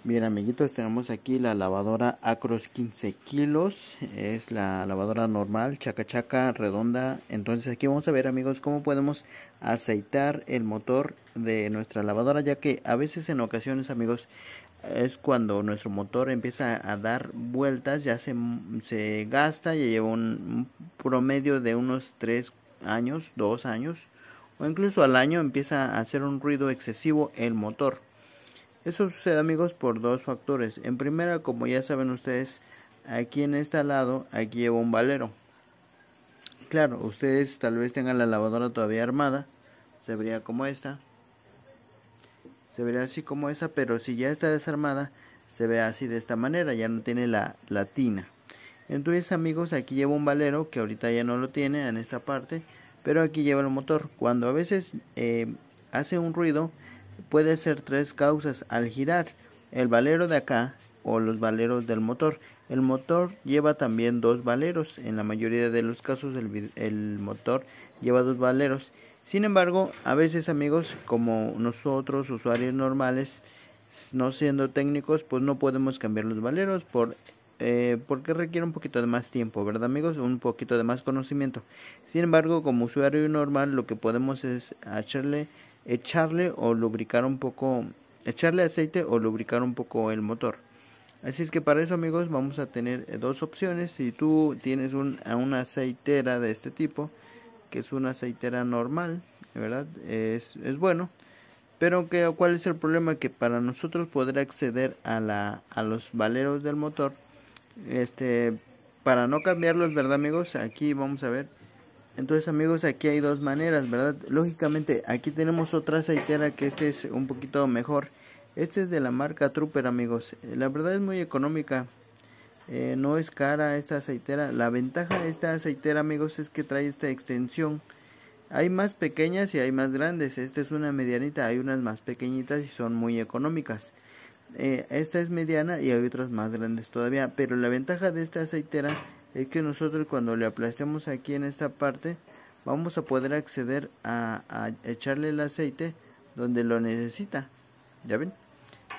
Bien, amiguitos, tenemos aquí la lavadora Acros 15 kilos. Es la lavadora normal, chaca chaca, redonda. Entonces aquí vamos a ver, amigos, cómo podemos aceitar el motor de nuestra lavadora, ya que a veces, en ocasiones, amigos, es cuando nuestro motor empieza a dar vueltas, ya se gasta, ya lleva un promedio de unos 3 años, 2 años, o incluso al año empieza a hacer un ruido excesivo el motor. Eso sucede, amigos, por dos factores. En primera, como ya saben ustedes, aquí en este lado, aquí lleva un valero. Claro, ustedes tal vez tengan la lavadora todavía armada, se vería como esta, se vería así como esa, pero si ya está desarmada, se ve así de esta manera, ya no tiene la tina. Entonces, amigos, aquí lleva un valero que ahorita ya no lo tiene en esta parte, pero aquí lleva el motor. Cuando a veces hace un ruido, puede ser tres causas al girar: el valero de acá o los valeros del motor. El motor lleva también dos valeros. En la mayoría de los casos el motor lleva dos valeros. Sin embargo, a veces, amigos, como nosotros usuarios normales, no siendo técnicos, pues no podemos cambiar los valeros porque requiere un poquito de más tiempo, ¿verdad, amigos? Un poquito de más conocimiento. Sin embargo, como usuario normal, lo que podemos es echarle o lubricar un poco, echarle aceite o lubricar un poco el motor. Así es que para eso, amigos, vamos a tener dos opciones. Si tú tienes una aceitera de este tipo, que es una aceitera normal, ¿verdad? Es bueno. Pero ¿cuál es el problema? Que para nosotros poder acceder a los valeros del motor, para no cambiarlos, ¿verdad, amigos? Aquí vamos a ver. Entonces, amigos, aquí hay dos maneras, ¿verdad? Lógicamente, aquí tenemos otra aceitera que es un poquito mejor. Este es de la marca Trooper, amigos. La verdad es muy económica. No es cara esta aceitera. La ventaja de esta aceitera, amigos, es que trae esta extensión. Hay más pequeñas y hay más grandes. Esta es una medianita. Hay unas más pequeñitas y son muy económicas. Esta es mediana y hay otras más grandes todavía. Pero la ventaja de esta aceitera es que nosotros, cuando le aplastemos aquí en esta parte, vamos a poder acceder a echarle el aceite donde lo necesita. ¿Ya ven?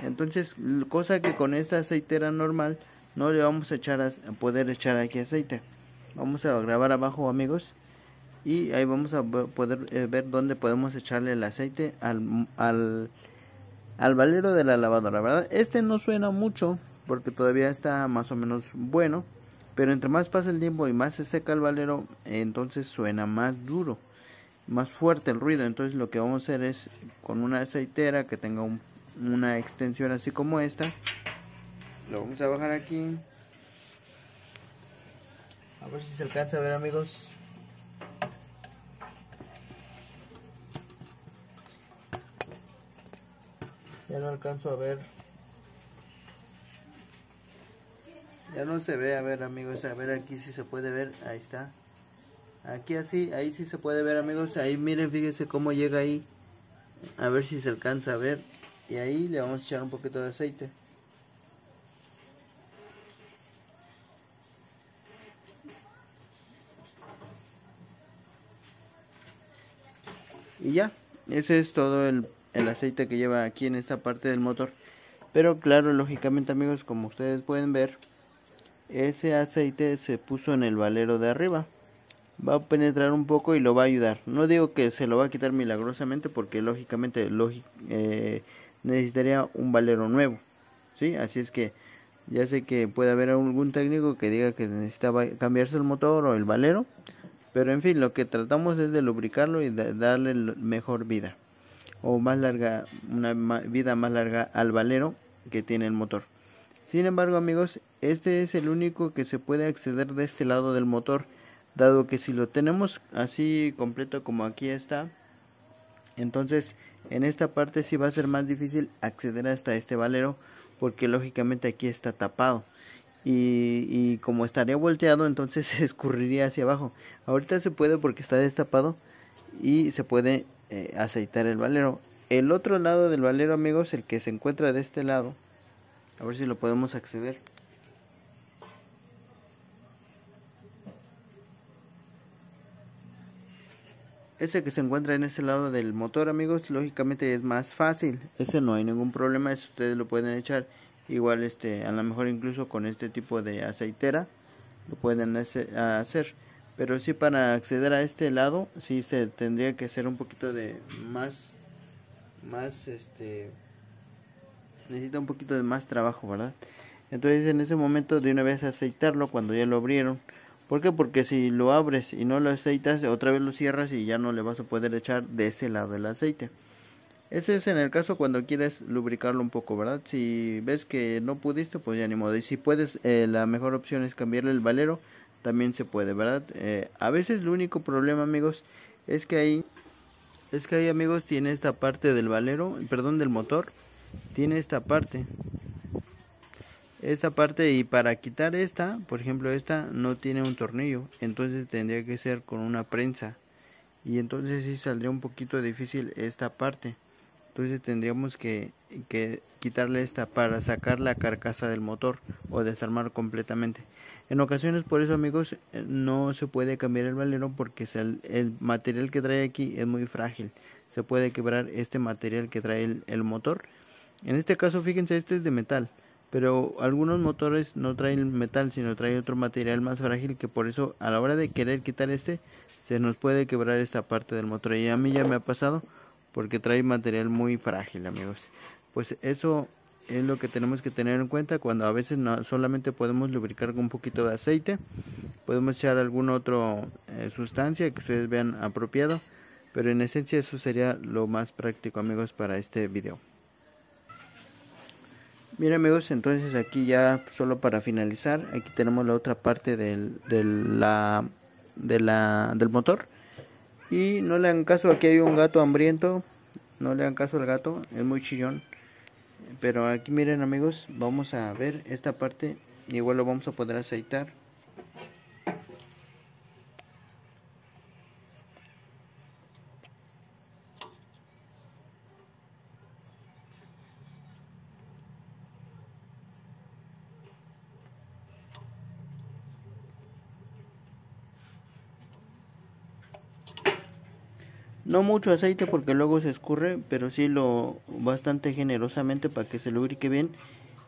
Entonces, cosa que con esta aceitera normal no le vamos a poder echar aquí aceite. Vamos a grabar abajo, amigos, y ahí vamos a poder ver dónde podemos echarle el aceite al valero de la lavadora, ¿verdad? Este no suena mucho porque todavía está más o menos bueno, pero entre más pasa el tiempo y más se seca el valero, entonces suena más duro, más fuerte el ruido. Entonces lo que vamos a hacer es, con una aceitera que tenga una extensión así como esta, lo vamos a bajar aquí, a ver si se alcanza a ver, amigos. Ya no alcanzo a ver. Ya no se ve, a ver, amigos, a ver aquí si se puede ver. Ahí está. Aquí así, ahí sí se puede ver, amigos. Ahí miren, fíjense cómo llega ahí. A ver si se alcanza a ver. Y ahí le vamos a echar un poquito de aceite. Y ya, ese es todo el aceite que lleva aquí en esta parte del motor. Pero claro, lógicamente, amigos, como ustedes pueden ver, ese aceite se puso en el valero de arriba. Va a penetrar un poco y lo va a ayudar. No digo que se lo va a quitar milagrosamente, porque lógicamente necesitaría un valero nuevo, ¿sí? Así es que ya sé que puede haber algún técnico que diga que necesita cambiarse el motor o el valero, pero en fin, lo que tratamos es de lubricarlo y de darle mejor vida, o más larga, una vida más larga al valero que tiene el motor. Sin embargo, amigos, este es el único que se puede acceder de este lado del motor, dado que si lo tenemos así completo como aquí está, entonces en esta parte sí va a ser más difícil acceder hasta este valero, porque lógicamente aquí está tapado. Y como estaría volteado, entonces se escurriría hacia abajo. Ahorita se puede porque está destapado y se puede aceitar el valero. El otro lado del valero, amigos, el que se encuentra de este lado, a ver si lo podemos acceder. Ese que se encuentra en ese lado del motor, amigos, lógicamente es más fácil. Ese no hay ningún problema, eso ustedes lo pueden echar igual a lo mejor incluso con este tipo de aceitera lo pueden hacer. Pero sí, para acceder a este lado sí se tendría que hacer un poquito de más necesita un poquito de más trabajo, ¿verdad? Entonces en ese momento de una vez aceitarlo cuando ya lo abrieron. ¿Por qué? Porque si lo abres y no lo aceitas, otra vez lo cierras y ya no le vas a poder echar de ese lado el aceite. Ese es en el caso cuando quieres lubricarlo un poco, ¿verdad? Si ves que no pudiste, pues ya ni modo. Y si puedes, la mejor opción es cambiarle el valero, también se puede, ¿verdad? A veces el único problema, amigos, es que ahí, amigos, tiene esta parte del valero, perdón, del motor, tiene esta parte, y para quitar esta, por ejemplo, esta no tiene un tornillo, entonces tendría que ser con una prensa, y entonces sí saldría un poquito difícil esta parte. Entonces tendríamos que quitarle esta para sacar la carcasa del motor o desarmar completamente. En ocasiones, por eso, amigos, no se puede cambiar el valero porque el material que trae aquí es muy frágil. Se puede quebrar este material que trae el motor. En este caso, fíjense, este es de metal, pero algunos motores no traen metal, sino traen otro material más frágil, que por eso a la hora de querer quitar se nos puede quebrar esta parte del motor. Y a mí ya me ha pasado porque trae material muy frágil, amigos. Pues eso es lo que tenemos que tener en cuenta cuando a veces no solamente podemos lubricar con un poquito de aceite, podemos echar alguna otra sustancia que ustedes vean apropiado, pero en esencia eso sería lo más práctico, amigos, para este video. Bien, amigos, entonces aquí ya solo para finalizar, aquí tenemos la otra parte del motor. Y no le hagan caso, aquí hay un gato hambriento, no le hagan caso al gato, es muy chillón. Pero aquí miren, amigos, vamos a ver esta parte, igual lo vamos a poder aceitar. No mucho aceite porque luego se escurre, pero sí lo bastante generosamente para que se lubrique bien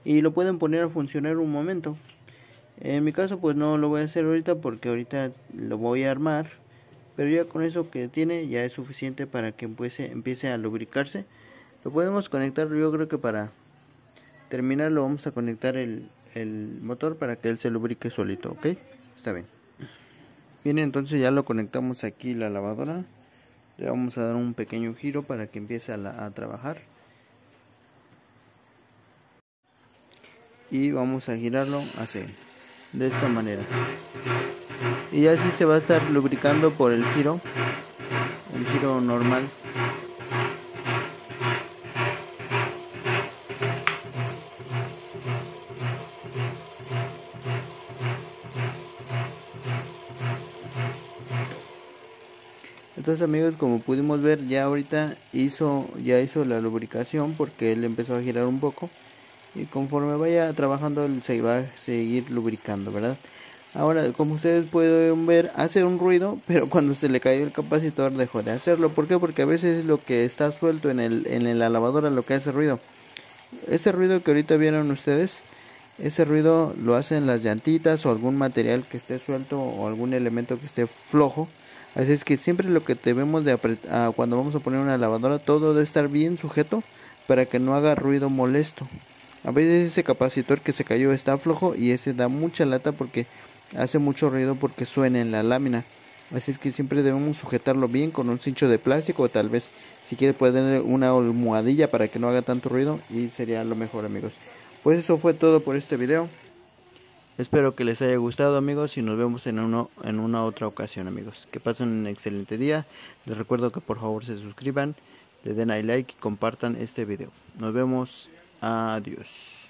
y lo pueden poner a funcionar un momento. En mi caso pues no lo voy a hacer ahorita porque ahorita lo voy a armar, pero ya con eso que tiene ya es suficiente para que empiece a lubricarse. Lo podemos conectar, yo creo que para terminar lo vamos a conectar el motor para que él se lubrique solito, ¿ok? Está bien. Bien, entonces ya lo conectamos aquí la lavadora. Le vamos a dar un pequeño giro para que empiece a trabajar. Y vamos a girarlo así, de esta manera. Y así se va a estar lubricando por el giro normal. Entonces, amigos, como pudimos ver, ya ahorita ya hizo la lubricación porque él empezó a girar un poco y conforme vaya trabajando él se va a seguir lubricando, ¿verdad? Ahora, como ustedes pueden ver, hace un ruido, pero cuando se le cayó el capacitor dejó de hacerlo. ¿Por qué? Porque a veces es lo que está suelto en la lavadora lo que hace ruido. Ese ruido que ahorita vieron ustedes, ese ruido lo hacen las llantitas o algún material que esté suelto o algún elemento que esté flojo. Así es que siempre lo que debemos de apretar cuando vamos a poner una lavadora, todo debe estar bien sujeto para que no haga ruido molesto. A veces ese capacitor que se cayó está flojo y ese da mucha lata porque hace mucho ruido porque suena en la lámina. Así es que siempre debemos sujetarlo bien con un cincho de plástico o tal vez si quiere poner una almohadilla para que no haga tanto ruido y sería lo mejor, amigos. Pues eso fue todo por este video. Espero que les haya gustado, amigos, y nos vemos en una otra ocasión, amigos. Que pasen un excelente día. Les recuerdo que por favor se suscriban, le den a like y compartan este video. Nos vemos. Adiós.